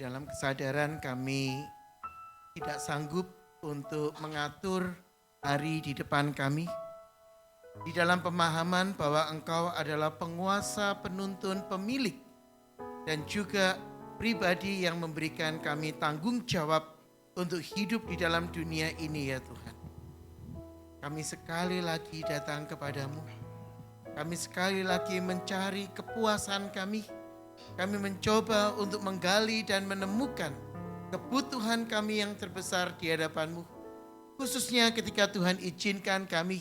dalam kesadaran kami tidak sanggup untuk mengatur hari di depan kami. Di dalam pemahaman bahwa Engkau adalah penguasa, penuntun, pemilik, dan juga pribadi yang memberikan kami tanggung jawab untuk hidup di dalam dunia ini ya Tuhan. Kami sekali lagi datang kepadamu. Kami sekali lagi mencari kepuasan kami. Kami mencoba untuk menggali dan menemukan kebutuhan kami yang terbesar di hadapan-Mu. Khususnya ketika Tuhan izinkan kami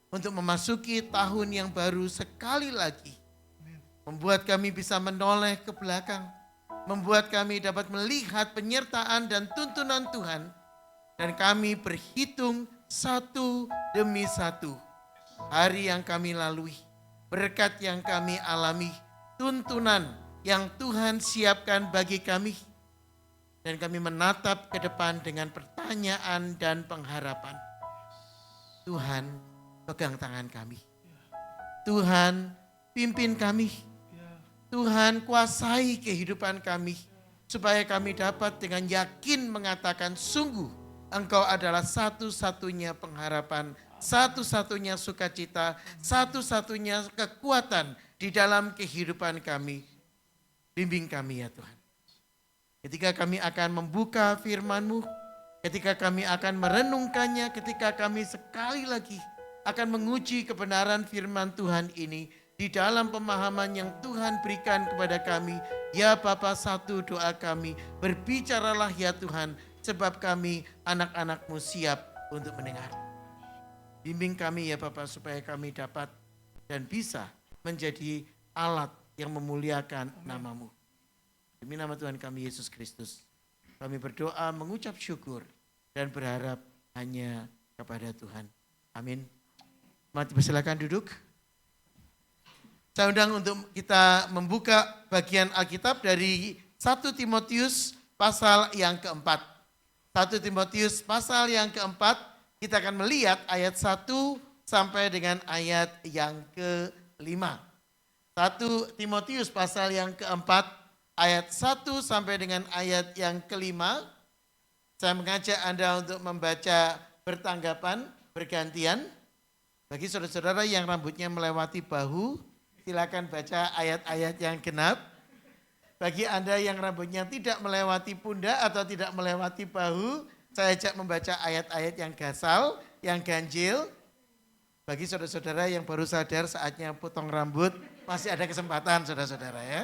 untuk memasuki tahun yang baru sekali lagi. Membuat kami bisa menoleh ke belakang. Membuat kami dapat melihat penyertaan dan tuntunan Tuhan. Dan kami berhitung satu demi satu hari yang kami lalui. Berkat yang kami alami. Tuntunan yang Tuhan siapkan bagi kami. Dan kami menatap ke depan dengan pertanyaan dan pengharapan. Tuhan, pegang tangan kami. Tuhan, pimpin kami. Tuhan, kuasai kehidupan kami. Supaya kami dapat dengan yakin mengatakan sungguh Engkau adalah satu-satunya pengharapan, satu-satunya sukacita, satu-satunya kekuatan di dalam kehidupan kami. Bimbing kami ya Tuhan. Ketika kami akan membuka firman-Mu, ketika kami akan merenungkannya, ketika kami sekali lagi akan menguji kebenaran firman Tuhan ini di dalam pemahaman yang Tuhan berikan kepada kami. Ya Bapa, satu doa kami, berbicaralah ya Tuhan, sebab kami anak-anak-Mu siap untuk mendengar. Bimbing kami ya Bapa supaya kami dapat dan bisa menjadi alat yang memuliakan nama-Mu. Demi nama Tuhan kami Yesus Kristus, kami berdoa mengucap syukur dan berharap hanya kepada Tuhan. Amin. Mari silakan duduk. Saya undang untuk kita membuka bagian Alkitab dari 1 Timotius pasal yang keempat. 1 Timotius pasal yang keempat, kita akan melihat ayat 1 sampai dengan ayat yang kelima. 1 Timotius pasal yang keempat, ayat 1 sampai dengan ayat yang kelima. Saya mengajak Anda untuk membaca bertanggapan, bergantian. Bagi saudara-saudara yang rambutnya melewati bahu, silakan baca ayat-ayat yang genap. Bagi Anda yang rambutnya tidak melewati pundak atau tidak melewati bahu, saya ajak membaca ayat-ayat yang gasal, yang ganjil. Bagi saudara-saudara yang baru sadar saatnya potong rambut, masih ada kesempatan saudara-saudara ya.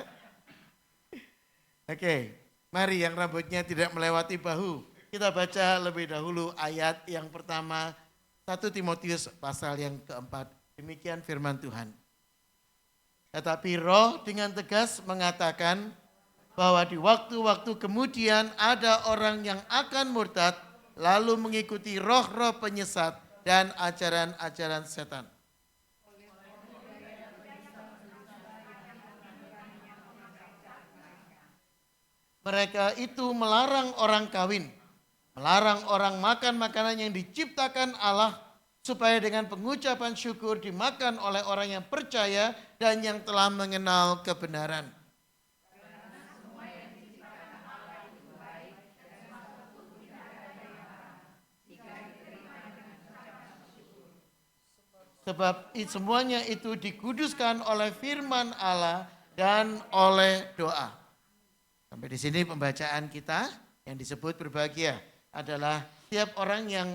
Oke, mari yang rambutnya tidak melewati bahu. Kita baca lebih dahulu ayat yang pertama, 1 Timotius pasal yang keempat. Demikian firman Tuhan. Tetapi Roh dengan tegas mengatakan bahwa di waktu-waktu kemudian ada orang yang akan murtad lalu mengikuti roh-roh penyesat dan ajaran-ajaran setan. Mereka itu melarang orang kawin, melarang orang makan makanan yang diciptakan Allah, supaya dengan pengucapan syukur dimakan oleh orang yang percaya dan yang telah mengenal kebenaran. Sebab semuanya itu dikuduskan oleh firman Allah dan oleh doa. Sampai di sini pembacaan kita yang disebut berbahagia adalah setiap orang yang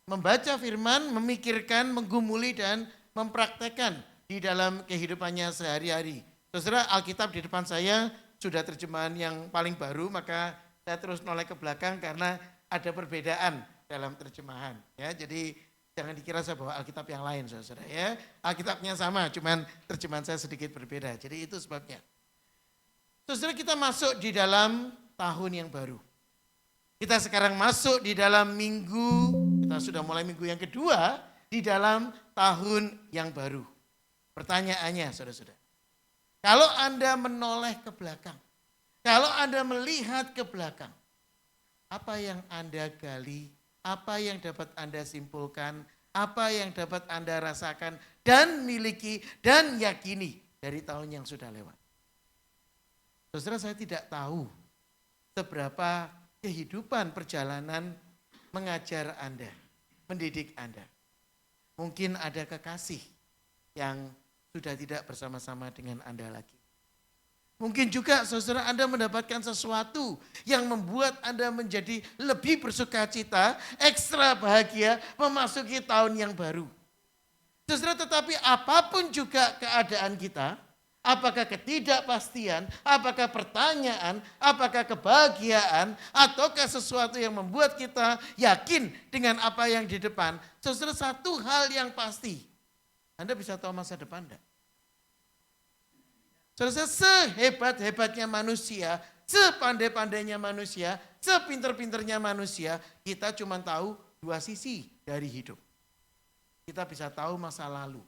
membaca firman, memikirkan, menggumuli dan mempraktekkan di dalam kehidupannya sehari-hari. Saudara, Alkitab di depan saya sudah terjemahan yang paling baru, maka saya terus noleh ke belakang karena ada perbedaan dalam terjemahan. Ya, jadi jangan dikira saya bawa Alkitab yang lain, saudara. Ya, Alkitabnya sama, cuman terjemahan saya sedikit berbeda. Jadi itu sebabnya. Saudara, kita masuk di dalam tahun yang baru. Kita sekarang masuk di dalam minggu, kita sudah mulai minggu yang kedua di dalam tahun yang baru. Pertanyaannya saudara-saudara, kalau Anda menoleh ke belakang, kalau Anda melihat ke belakang, apa yang Anda gali, apa yang dapat Anda simpulkan, apa yang dapat Anda rasakan dan miliki dan yakini dari tahun yang sudah lewat. Saudara, saya tidak tahu seberapa kehidupan perjalanan mengajar Anda, mendidik Anda. Mungkin ada kekasih yang sudah tidak bersama-sama dengan Anda lagi. Mungkin juga saudara Anda mendapatkan sesuatu yang membuat Anda menjadi lebih bersukacita, ekstra bahagia memasuki tahun yang baru. Saudara, tetapi apapun juga keadaan kita, apakah ketidakpastian, apakah pertanyaan, apakah kebahagiaan, ataukah sesuatu yang membuat kita yakin dengan apa yang di depan. Saudara, satu hal yang pasti, Anda bisa tahu masa depan enggak? Saudara, sehebat-hebatnya manusia, sepandai-pandainya manusia, sepinter-pinternya manusia, kita cuma tahu dua sisi dari hidup. Kita bisa tahu masa lalu.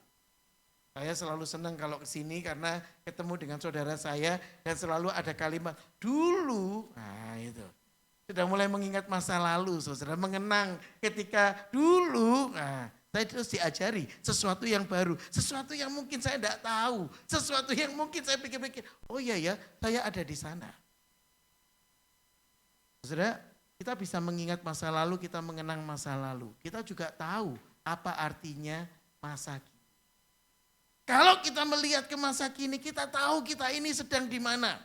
Saya selalu senang kalau ke sini karena ketemu dengan saudara saya dan selalu ada kalimat dulu. Nah itu. Sudah mulai mengingat masa lalu, saudara, mengenang ketika dulu. Nah, saya terus diajari sesuatu yang baru, sesuatu yang mungkin saya tidak tahu, sesuatu yang mungkin saya pikir-pikir, oh iya ya, saya ada di sana. Saudara, kita bisa mengingat masa lalu, kita mengenang masa lalu. Kita juga tahu apa artinya masa kini. Kalau kita melihat ke masa kini, kita tahu kita ini sedang di mana.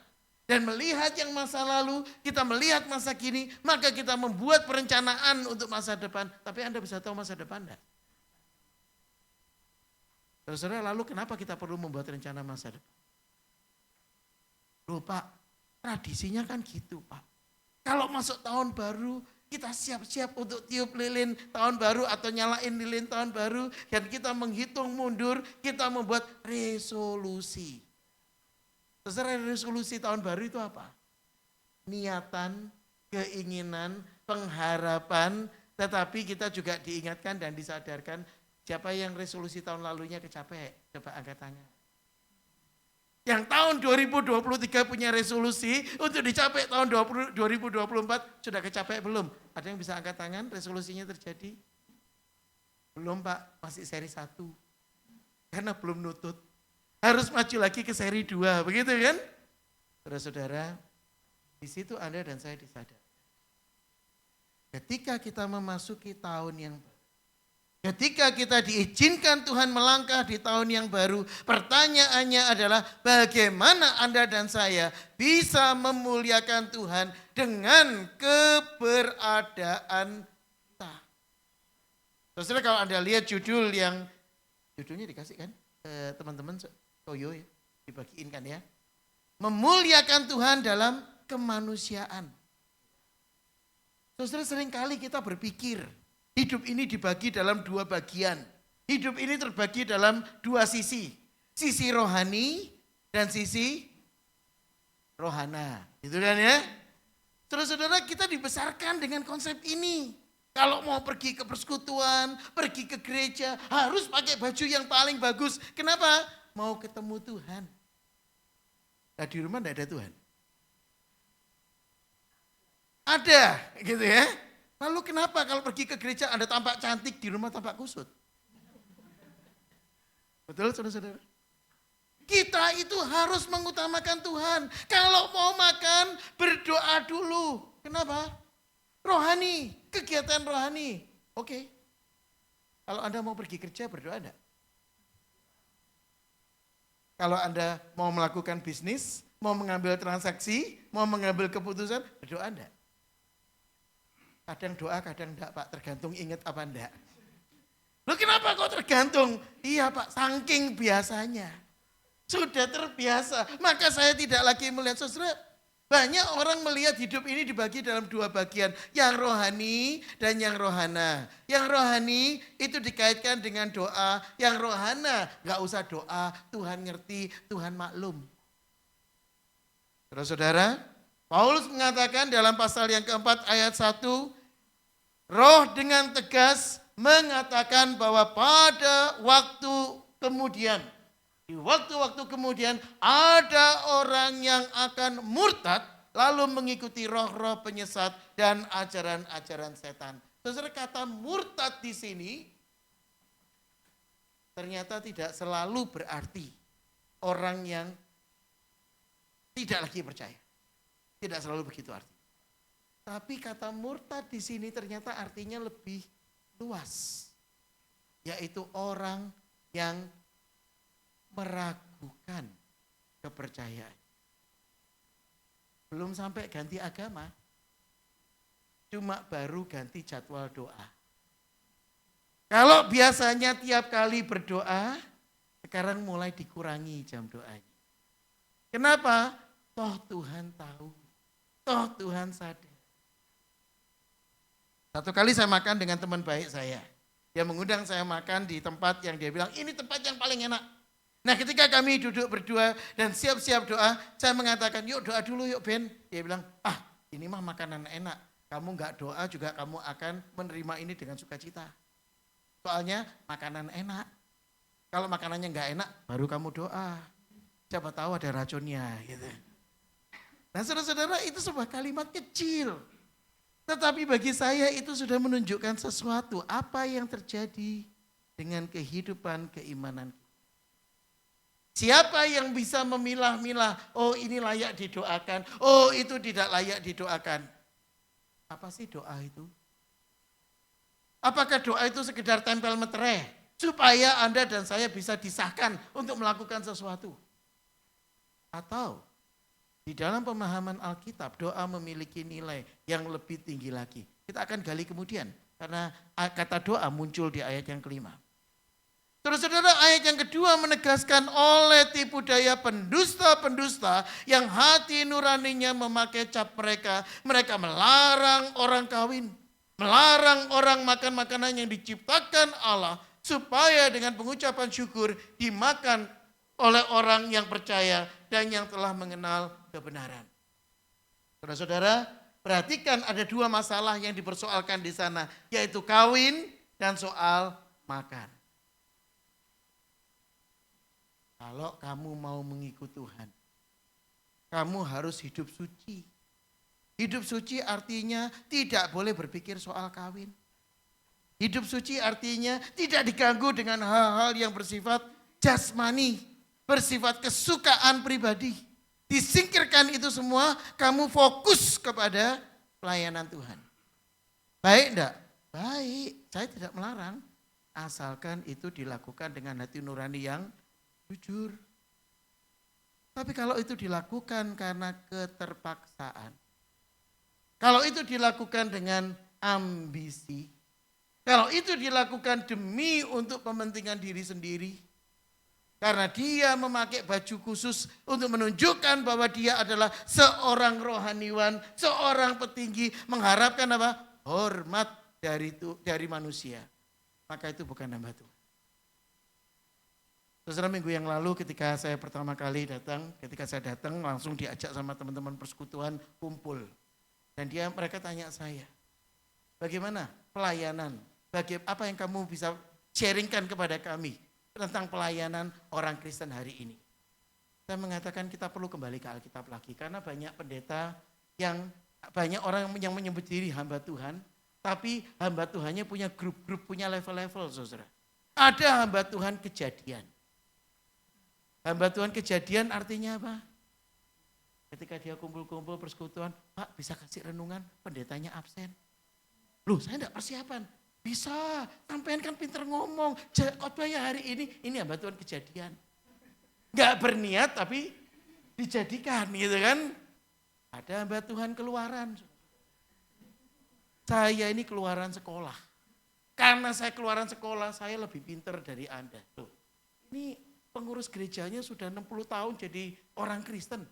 Dan melihat yang masa lalu, kita melihat masa kini, maka kita membuat perencanaan untuk masa depan. Tapi Anda bisa tahu masa depan enggak? Saudara, lalu kenapa kita perlu membuat rencana masa depan? Loh Pak, tradisinya kan gitu Pak. Kalau masuk tahun baru, kita siap-siap untuk tiup lilin tahun baru atau nyalain lilin tahun baru. Dan kita menghitung mundur, kita membuat resolusi. Saudara, resolusi tahun baru itu apa? Niatan, keinginan, pengharapan, tetapi kita juga diingatkan dan disadarkan, siapa yang resolusi tahun lalunya kecapek? Coba angkat tangan. Yang tahun 2023 punya resolusi untuk dicapai tahun 2024 sudah kecapek belum? Ada yang bisa angkat tangan resolusinya terjadi? Belum Pak, masih seri 1. Karena belum nutut. Harus maju lagi ke seri 2, begitu kan? Saudara-saudara, di situ Anda dan saya disadar. Ketika kita memasuki tahun yang baru, ketika kita diizinkan Tuhan melangkah di tahun yang baru, pertanyaannya adalah bagaimana Anda dan saya bisa memuliakan Tuhan dengan keberadaan kita. Saudara, kalau Anda lihat judulnya dikasih kan, teman-teman Toyo ya, dibagiin kan ya. Memuliakan Tuhan dalam kemanusiaan. Saudara, seringkali kita berpikir, hidup ini dibagi dalam dua bagian. Hidup ini terbagi dalam dua sisi. Sisi rohani dan sisi rohana. Gitu kan ya. Saudara-saudara, kita dibesarkan dengan konsep ini. Kalau mau pergi ke persekutuan, pergi ke gereja, harus pakai baju yang paling bagus. Kenapa? Mau ketemu Tuhan. Nah, di rumah tidak ada Tuhan. Ada, gitu ya. Lalu kenapa kalau pergi ke gereja Anda tampak cantik, di rumah tampak kusut? Betul saudara-saudara? Kita itu harus mengutamakan Tuhan. Kalau mau makan, berdoa dulu. Kenapa? Rohani, kegiatan rohani. Oke. Kalau Anda mau pergi kerja, berdoa enggak? Kalau Anda mau melakukan bisnis, mau mengambil transaksi, mau mengambil keputusan, berdoa enggak? Kadang doa, kadang enggak Pak, tergantung ingat apa enggak. Loh kenapa kok tergantung? Iya Pak, saking biasanya. Sudah terbiasa, maka saya tidak lagi melihat. Saudara, banyak orang melihat hidup ini dibagi dalam dua bagian. Yang rohani dan yang rohana. Yang rohani itu dikaitkan dengan doa. Yang rohana gak usah doa, Tuhan ngerti, Tuhan maklum. Saudara, Paulus mengatakan dalam pasal yang keempat ayat 1, Roh dengan tegas mengatakan bahwa pada waktu kemudian, di waktu-waktu kemudian ada orang yang akan murtad lalu mengikuti roh-roh penyesat dan ajaran-ajaran setan. Saudara, kata murtad di sini ternyata tidak selalu berarti orang yang tidak lagi percaya. Tidak selalu begitu arti. Tapi kata murtad di sini ternyata artinya lebih luas. Yaitu orang yang meragukan kepercayaan. Belum sampai ganti agama, cuma baru ganti jadwal doa. Kalau biasanya tiap kali berdoa, sekarang mulai dikurangi jam doanya. Kenapa? Toh Tuhan tahu, toh Tuhan sadar. Satu kali saya makan dengan teman baik saya. Dia mengundang saya makan di tempat yang dia bilang, ini tempat yang paling enak. Nah ketika kami duduk berdua dan siap-siap doa, saya mengatakan, yuk doa dulu yuk Ben. Dia bilang, ini mah makanan enak. Kamu enggak doa juga kamu akan menerima ini dengan sukacita. Soalnya makanan enak. Kalau makanannya enggak enak, baru kamu doa. Siapa tahu ada racunnya gitu. Nah saudara-saudara, itu sebuah kalimat kecil. Tetapi bagi saya itu sudah menunjukkan sesuatu apa yang terjadi dengan kehidupan keimanan. Siapa yang bisa memilah-milah, oh ini layak didoakan, oh itu tidak layak didoakan. Apa sih doa itu? Apakah doa itu sekedar tempel metereh supaya Anda dan saya bisa disahkan untuk melakukan sesuatu? Atau di dalam pemahaman Alkitab, doa memiliki nilai yang lebih tinggi lagi. Kita akan gali kemudian, karena kata doa muncul di ayat yang kelima. Saudara-saudara, ayat yang kedua menegaskan oleh tipu daya pendusta-pendusta yang hati nuraninya memakai cap mereka. Mereka melarang orang kawin, melarang orang makan makanan yang diciptakan Allah, supaya dengan pengucapan syukur dimakan oleh orang yang percaya dan yang telah mengenal kebenaran. Saudara-saudara, perhatikan ada dua masalah yang dipersoalkan di sana, yaitu kawin dan soal makan. Kalau kamu mau mengikut Tuhan, kamu harus hidup suci. Hidup suci artinya tidak boleh berpikir soal kawin. Hidup suci artinya tidak diganggu dengan hal-hal yang bersifat jasmani, bersifat kesukaan pribadi. Disingkirkan itu semua, kamu fokus kepada pelayanan Tuhan. Baik enggak? Baik, saya tidak melarang. Asalkan itu dilakukan dengan hati nurani yang jujur. Tapi kalau itu dilakukan karena keterpaksaan, kalau itu dilakukan dengan ambisi, kalau itu dilakukan demi untuk kepentingan diri sendiri, karena dia memakai baju khusus untuk menunjukkan bahwa dia adalah seorang rohaniwan, seorang petinggi, mengharapkan apa? Hormat dari manusia. Maka itu bukan hamba Tuhan. Saudara, minggu yang lalu ketika saya pertama kali datang, langsung diajak sama teman-teman persekutuan kumpul. Dan mereka tanya saya, bagaimana pelayanan? Apa yang kamu bisa sharingkan kepada kami tentang pelayanan orang Kristen hari ini? Saya mengatakan kita perlu kembali ke Alkitab lagi, karena banyak pendeta banyak orang yang menyebut diri hamba Tuhan, tapi hamba Tuhannya punya grup-grup, punya level-level, saudara. Ada hamba Tuhan kejadian. Hamba Tuhan kejadian artinya apa? Ketika dia kumpul-kumpul persekutuan, Pak bisa kasih renungan, pendetanya absen. Loh, saya enggak persiapan. Bisa, sampean kan pinter ngomong, khotbahnya hari ini hamba Tuhan kejadian. Enggak berniat tapi dijadikan gitu kan. Ada hamba Tuhan keluaran. Saya ini keluaran sekolah. Karena saya keluaran sekolah, saya lebih pinter dari Anda. Tuh, ini pengurus gerejanya sudah 60 tahun jadi orang Kristen.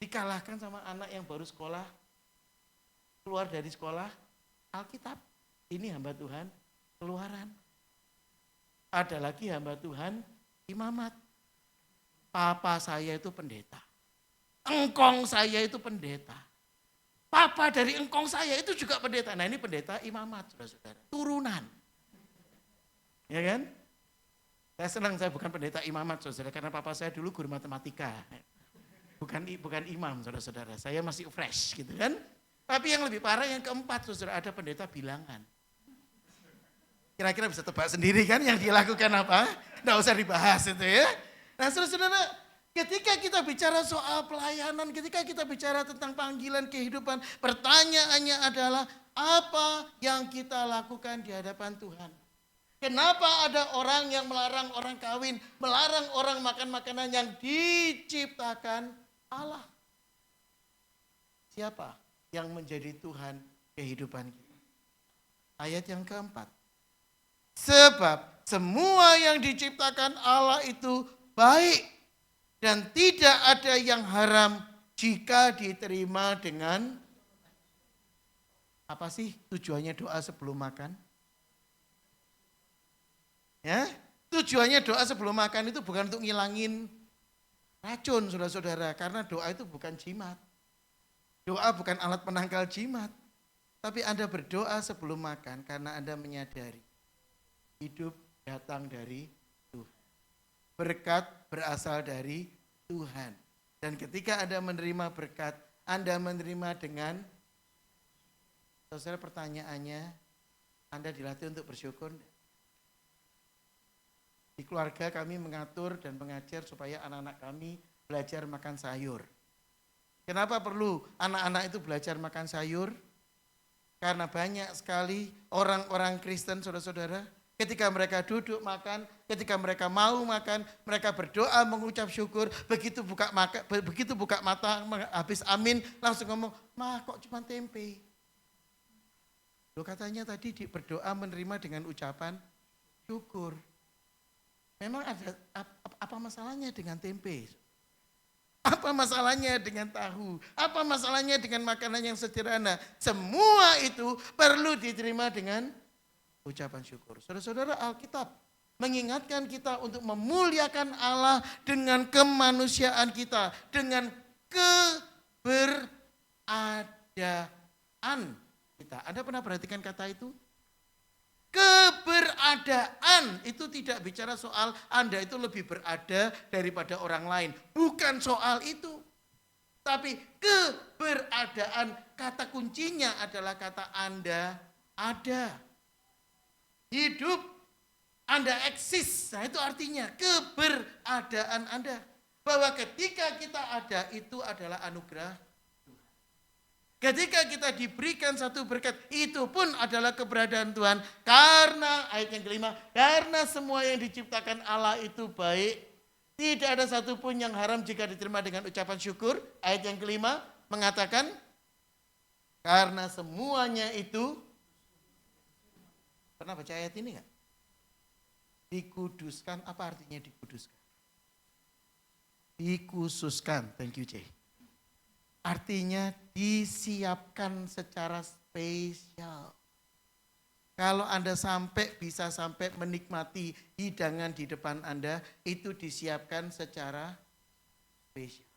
Dikalahkan sama anak yang baru sekolah, keluar dari sekolah Alkitab. Ini hamba Tuhan keluaran. Ada lagi hamba Tuhan imamat. Papa saya itu pendeta. Engkong saya itu pendeta. Papa dari engkong saya itu juga pendeta. Nah ini pendeta imamat, saudara-saudara. Turunan. Ya kan? Saya senang saya bukan pendeta imamat, saudara. Karena papa saya dulu guru matematika. Bukan imam, saudara-saudara. Saya masih fresh gitu kan. Tapi yang lebih parah yang keempat, saudara, ada pendeta bilangan. Kira-kira bisa tebak sendiri kan yang dilakukan apa? Nggak usah dibahas itu ya. Nah saudara-saudara, Ketika kita bicara soal pelayanan, ketika kita bicara tentang panggilan kehidupan, pertanyaannya adalah apa yang kita lakukan di hadapan Tuhan? Kenapa ada orang yang melarang orang kawin, melarang orang makan makanan yang diciptakan Allah? Siapa yang menjadi Tuhan kehidupan kita? Ayat yang keempat. Sebab semua yang diciptakan Allah itu baik. Dan tidak ada yang haram jika diterima dengan, apa sih tujuannya doa sebelum makan? Ya, tujuannya doa sebelum makan itu bukan untuk ngilangin racun, saudara-saudara. Karena doa itu bukan jimat. Doa bukan alat penangkal jimat. Tapi Anda berdoa sebelum makan karena Anda menyadari hidup datang dari Tuhan. Berkat berasal dari Tuhan. Dan ketika Anda menerima berkat, Anda menerima dengan, saudara, pertanyaannya, Anda dilatih untuk bersyukur? Di keluarga kami mengatur dan mengajar supaya anak-anak kami belajar makan sayur. Kenapa perlu anak-anak itu belajar makan sayur? Karena banyak sekali orang-orang Kristen, saudara-saudara, ketika mereka duduk makan, ketika mereka mau makan, mereka berdoa mengucap syukur, begitu buka mata, habis amin, langsung ngomong, "Ma, kok cuma tempe?" Loh, katanya tadi berdoa menerima dengan ucapan syukur. Memang ada apa masalahnya dengan tempe? Apa masalahnya dengan tahu? Apa masalahnya dengan makanan yang sederhana? Semua itu perlu diterima dengan ucapan syukur. Saudara-saudara, Alkitab mengingatkan kita untuk memuliakan Allah dengan kemanusiaan kita, dengan keberadaan kita. Anda pernah perhatikan kata itu? Keberadaan itu tidak bicara soal Anda itu lebih berada daripada orang lain. Bukan soal itu. Tapi keberadaan, kata kuncinya adalah kata Anda ada. Hidup, Anda eksis. Nah, itu artinya keberadaan Anda. Bahwa ketika kita ada, itu adalah anugerah. Ketika kita diberikan satu berkat, itu pun adalah keberadaan Tuhan. Karena, ayat yang kelima, karena semua yang diciptakan Allah itu baik. Tidak ada satupun yang haram jika diterima dengan ucapan syukur. Ayat yang kelima mengatakan, karena semuanya itu, pernah baca ayat ini enggak? Dikuduskan, apa artinya dikuduskan? Dikhususkan, thank you Jay. Artinya disiapkan secara spesial. Kalau Anda bisa sampai menikmati hidangan di depan Anda, itu disiapkan secara spesial.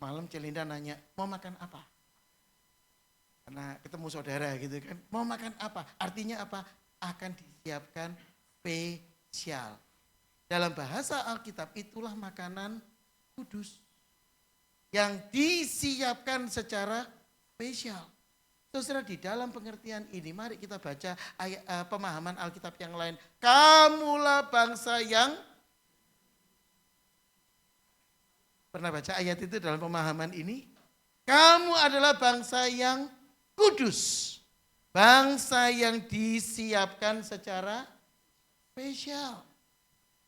Malam Celinda nanya, mau makan apa? Karena ketemu saudara gitu kan, mau makan apa? Artinya apa? Akan disiapkan spesial. Dalam bahasa Alkitab itulah makanan kudus yang disiapkan secara spesial. Saudara, di dalam pengertian ini mari kita baca pemahaman Alkitab yang lain. Kamulah bangsa yang, pernah baca ayat itu dalam pemahaman ini? Kamu adalah bangsa yang kudus. Bangsa yang disiapkan secara spesial.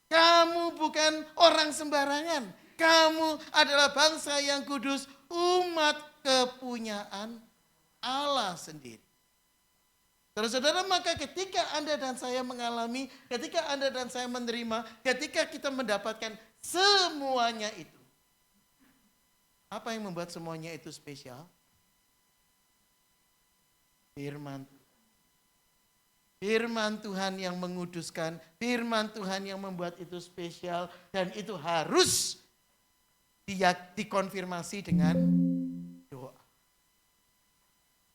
Kamu bukan orang sembarangan. Kamu adalah bangsa yang kudus, umat kepunyaan Allah sendiri. Saudara-saudara, maka ketika Anda dan saya mengalami, ketika Anda dan saya menerima, ketika kita mendapatkan semuanya itu. Apa yang membuat semuanya itu spesial? Firman Tuhan. Firman Tuhan yang menguduskan, firman Tuhan yang membuat itu spesial, dan itu harus dikonfirmasi dengan doa.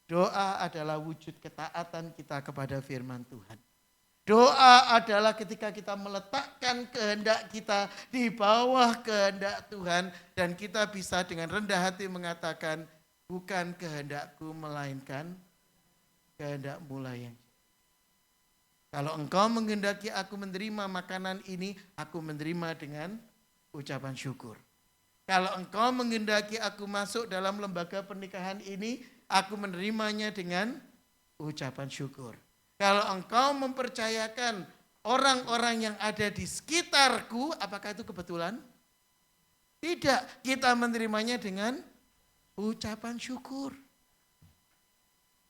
Doa adalah wujud ketaatan kita kepada firman Tuhan. Doa adalah ketika kita meletakkan kehendak kita di bawah kehendak Tuhan, dan kita bisa dengan rendah hati mengatakan, bukan kehendakku melainkan kehendak-Mu lah yang. Kalau engkau menghendaki aku menerima makanan ini, aku menerima dengan ucapan syukur. Kalau engkau menghendaki aku masuk dalam lembaga pernikahan ini, aku menerimanya dengan ucapan syukur. Kalau engkau mempercayakan orang-orang yang ada di sekitarku, apakah itu kebetulan? Tidak, kita menerimanya dengan ucapan syukur.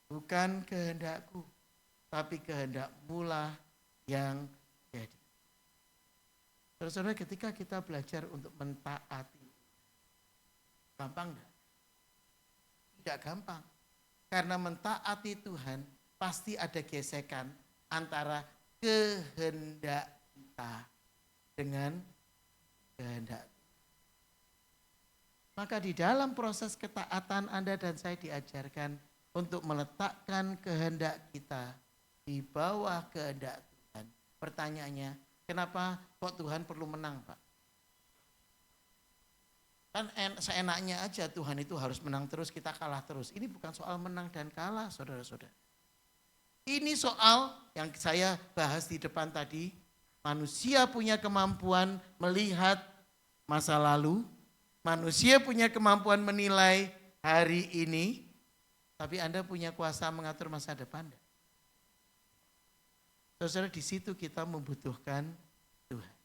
Bukan kehendakku, tapi kehendak-Mu lah yang jadi. Saudara-saudara, ketika kita belajar untuk mentaati, gampang enggak? Tidak gampang. Karena mentaati Tuhan pasti ada gesekan antara kehendak kita dengan kehendak. Maka di dalam proses ketaatan Anda dan saya diajarkan untuk meletakkan kehendak kita di bawah kehendak Tuhan. Pertanyaannya, kenapa kok Tuhan perlu menang, Pak? Kan seenaknya aja Tuhan itu harus menang terus, kita kalah terus. Ini bukan soal menang dan kalah, saudara-saudara. Ini soal yang saya bahas di depan tadi. Manusia punya kemampuan melihat masa lalu. Manusia punya kemampuan menilai hari ini. Tapi Anda punya kuasa mengatur masa depan. Saudara, di situ kita membutuhkan Tuhan.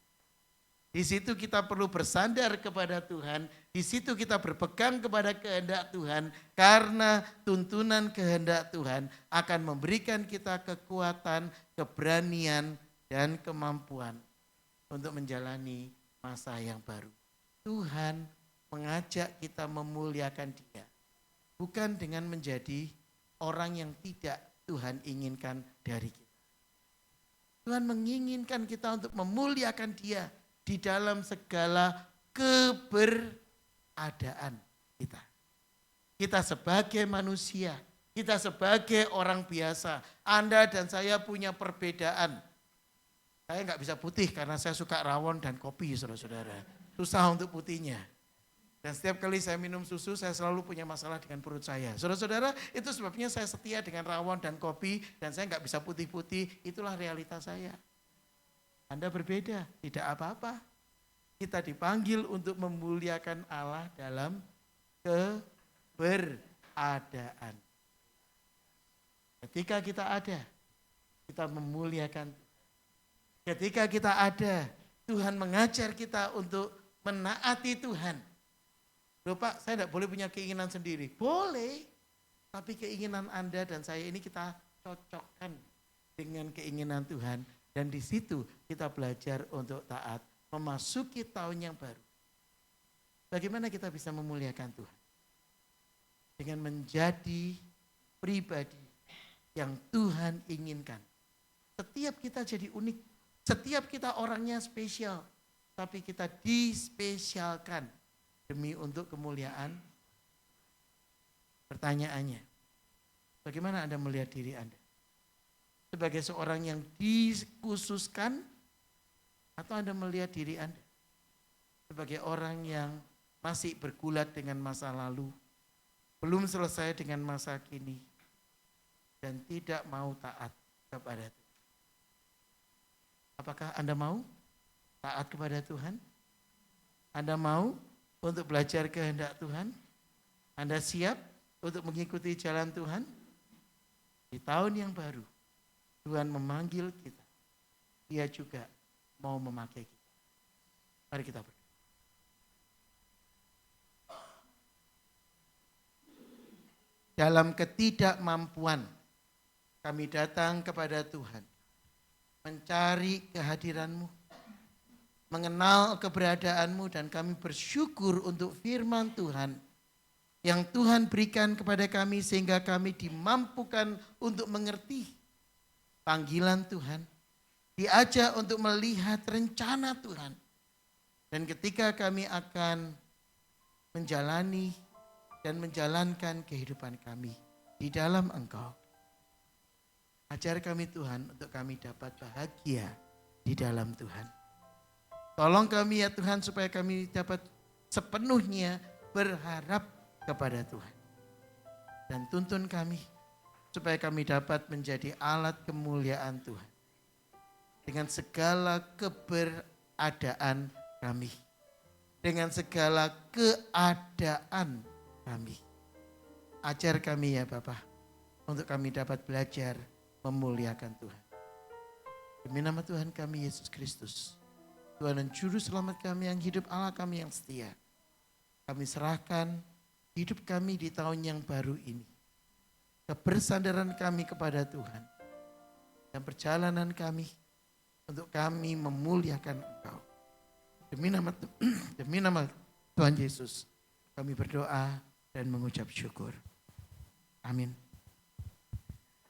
Di situ kita perlu bersandar kepada Tuhan. Di situ kita berpegang kepada kehendak Tuhan. Karena tuntunan kehendak Tuhan akan memberikan kita kekuatan, keberanian, dan kemampuan untuk menjalani masa yang baru. Tuhan mengajak kita memuliakan Dia. Bukan dengan menjadi orang yang tidak Tuhan inginkan dari kita. Tuhan menginginkan kita untuk memuliakan Dia di dalam segala keberadaan kita. Kita sebagai manusia, kita sebagai orang biasa. Anda dan saya punya perbedaan. Saya nggak bisa putih karena saya suka rawon dan kopi, saudara-saudara. Susah untuk putihnya. Dan setiap kali saya minum susu, saya selalu punya masalah dengan perut saya. Saudara-saudara, itu sebabnya saya setia dengan rawon dan kopi, dan saya nggak bisa putih-putih, itulah realitas saya. Anda berbeda, tidak apa-apa. Kita dipanggil untuk memuliakan Allah dalam keberadaan. Ketika kita ada, kita memuliakan. Ketika kita ada, Tuhan mengajar kita untuk menaati Tuhan. Loh Pak, saya tidak boleh punya keinginan sendiri. Boleh, tapi keinginan Anda dan saya ini kita cocokkan dengan keinginan Tuhan. Dan di situ kita belajar untuk taat, memasuki tahun yang baru. Bagaimana kita bisa memuliakan Tuhan? Dengan menjadi pribadi yang Tuhan inginkan. Setiap kita jadi unik, setiap kita orangnya spesial, tapi kita dispesialkan. Demi untuk kemuliaan. Pertanyaannya, bagaimana Anda melihat diri Anda? Sebagai seorang yang dikhususkan atau Anda melihat diri Anda sebagai orang yang masih bergulat dengan masa lalu, belum selesai dengan masa kini, dan tidak mau taat kepada Tuhan? Apakah Anda mau taat kepada Tuhan? Anda mau untuk belajar kehendak Tuhan? Anda siap untuk mengikuti jalan Tuhan? Di tahun yang baru, Tuhan memanggil kita. Dia juga mau memakai kita. Mari kita berdoa. Dalam ketidakmampuan, kami datang kepada Tuhan. Mencari kehadiran-Mu. Mengenal keberadaanmu, dan kami bersyukur untuk firman Tuhan yang Tuhan berikan kepada kami sehingga kami dimampukan untuk mengerti panggilan Tuhan, diajak untuk melihat rencana Tuhan. Dan ketika kami akan menjalani dan menjalankan kehidupan kami di dalam Engkau, ajar kami Tuhan untuk kami dapat bahagia di dalam Tuhan. Tolong kami ya Tuhan supaya kami dapat sepenuhnya berharap kepada Tuhan. Dan tuntun kami supaya kami dapat menjadi alat kemuliaan Tuhan. dengan segala keberadaan kami. Dengan segala keadaan kami. Ajar kami ya Bapa, untuk kami dapat belajar memuliakan Tuhan. Demi nama Tuhan kami Yesus Kristus, Tuhan dan Juru Selamat kami yang hidup, Allah kami yang setia. Kami serahkan hidup kami di tahun yang baru ini. Kebersandaran kami kepada Tuhan. Dan perjalanan kami untuk kami memuliakan Engkau. Demi nama Tuhan Yesus, kami berdoa dan mengucap syukur. Amin.